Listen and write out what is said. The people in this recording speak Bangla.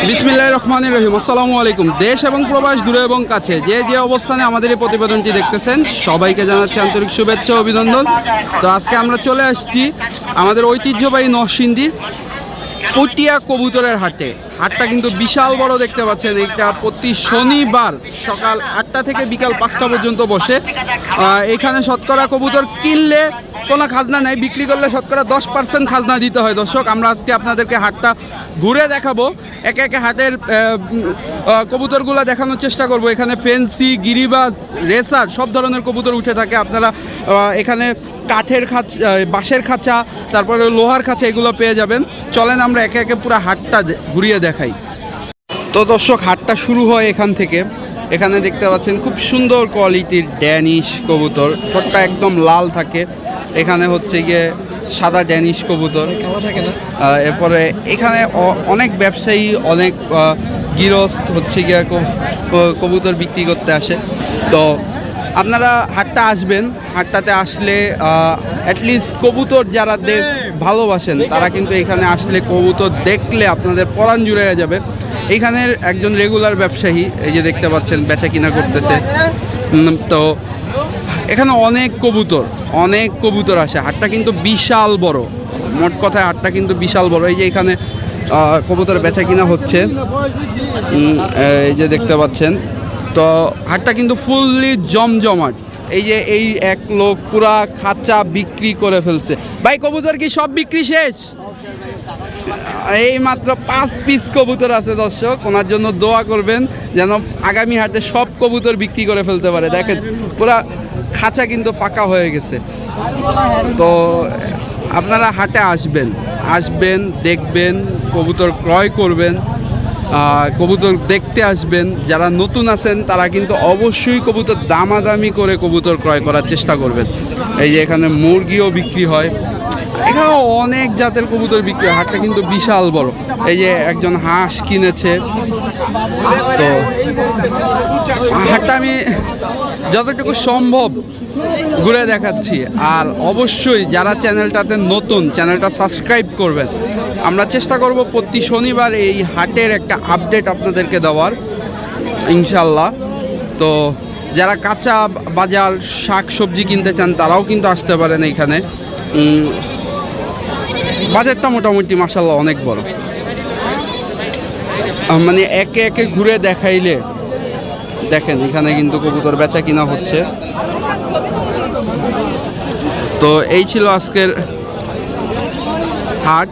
বিসমিল্লাহির রহমানির রহিম। আসসালামু আলাইকুম। দেশ এবং প্রবাস দূরে এবং কাছে যে যে অবস্থানে আমাদের এই প্রতিবেদনটি দেখতেছেন সবাইকে জানাচ্ছি আন্তরিক শুভেচ্ছা ও অভিনন্দন। তো আজকে আমরা চলে আসছি আমাদের ঐতিহ্যবাহী নরসিংদীর পটিয়া কবুতরের হাটে। হাটটা কিন্তু বিশাল বড়, দেখতে পাচ্ছেন। এটা প্রতি শনিবার সকাল 8টা থেকে বিকাল 5টা পর্যন্ত বসে। এখানে শতকরা কবুতর কিনলে কোনো খাজনা নেই, বিক্রি করলে শতকরা 10% খাজনা দিতে হয়। দর্শক, আমরা আজকে আপনাদেরকে হাটটা ঘুরে দেখাবো, একে একে হাটের কবুতরগুলো দেখানোর চেষ্টা করব। এখানে ফেন্সি, গিরিবাজ, রেসার সব ধরনের কবুতর উঠে থাকে। আপনারা এখানে কাঠের খাঁচা, বাঁশের খাঁচা, তারপরে লোহার খাঁচা এগুলো পেয়ে যাবেন। চলেন আমরা একে একে পুরো হাটটা ঘুরিয়ে দেখাই। তো দর্শক, হাটটা শুরু হয় এখান থেকে। এখানে দেখতে পাচ্ছেন খুব সুন্দর কোয়ালিটির ড্যানিশ কবুতর, ঠোঁটটা একদম লাল থাকে। এখানে হচ্ছে গিয়ে সাদা ড্যানিশ কবুতর থাকে না। এরপরে এখানে অনেক ব্যবসায়ী, অনেক গৃহস্থ হচ্ছে গিয়ে কবুতর বিক্রি করতে আসে। তো আপনারা হাটটা আসবেন। হাটটাতে আসলে অ্যাটলিস্ট কবুতর যারা ভালোবাসেন তারা কিন্তু এখানে আসলে কবুতর দেখলে আপনাদের পরাণ জুড়ে যাবে। এইখানের একজন রেগুলার ব্যবসায়ী, এই যে দেখতে পাচ্ছেন, বেচা কিনা করতেছে। তো এখানে অনেক কবুতর আসে। হাটটা কিন্তু বিশাল বড়, মোট কথায় হাটটা কিন্তু বিশাল বড়। এই যে এখানে কবুতর বেচা কিনা হচ্ছে, এই যে দেখতে পাচ্ছেন। তো হাটটা কিন্তু ফুললি জমজমাট। এই যে এই এক লোক পুরা খাঁচা বিক্রি করে ফেলছে। ভাই, কবুতর কি সব বিক্রি শেষ? এই মাত্র 5 পিস কবুতর আছে। দর্শক, ওনার জন্য দোয়া করবেন যেন আগামী হাটে সব কবুতর বিক্রি করে ফেলতে পারে। দেখেন, পুরা খাঁচা কিন্তু ফাঁকা হয়ে গেছে। তো আপনারা হাটে আসবেন, দেখবেন, কবুতর ক্রয় করবেন, কবুতর দেখতে আসবেন। যারা নতুন আছেন তারা কিন্তু অবশ্যই কবুতর দামাদামি করে কবুতর ক্রয় করার চেষ্টা করবেন। এই যে এখানে মুরগিও বিক্রি হয়, এখানে অনেক জাতের কবুতর বিক্রি হয়। হাটটা কিন্তু বিশাল বড়। এই যে একজন হাঁস কিনেছে। তো হাটটা আমি যতটুকু সম্ভব ঘুরে দেখাচ্ছি। আর অবশ্যই যারা চ্যানেলটাতে নতুন, চ্যানেলটা সাবস্ক্রাইব করবেন। আমরা চেষ্টা করব প্রতি শনিবার এই হাটের একটা আপডেট আপনাদেরকে দেওয়ার, ইনশাল্লাহ। তো যারা কাঁচা বাজার শাক সবজি কিনতে চান তারাও কিন্তু আসতে পারেন এইখানে। বাজারটা মোটামুটি মাশাআল্লাহ অনেক বড়। মানে একে একে ঘুরে দেখাইলে দেখেন, এখানে কিন্তু কবুতর বেচা কিনা হচ্ছে। তো এই ছিল আজকের হাট।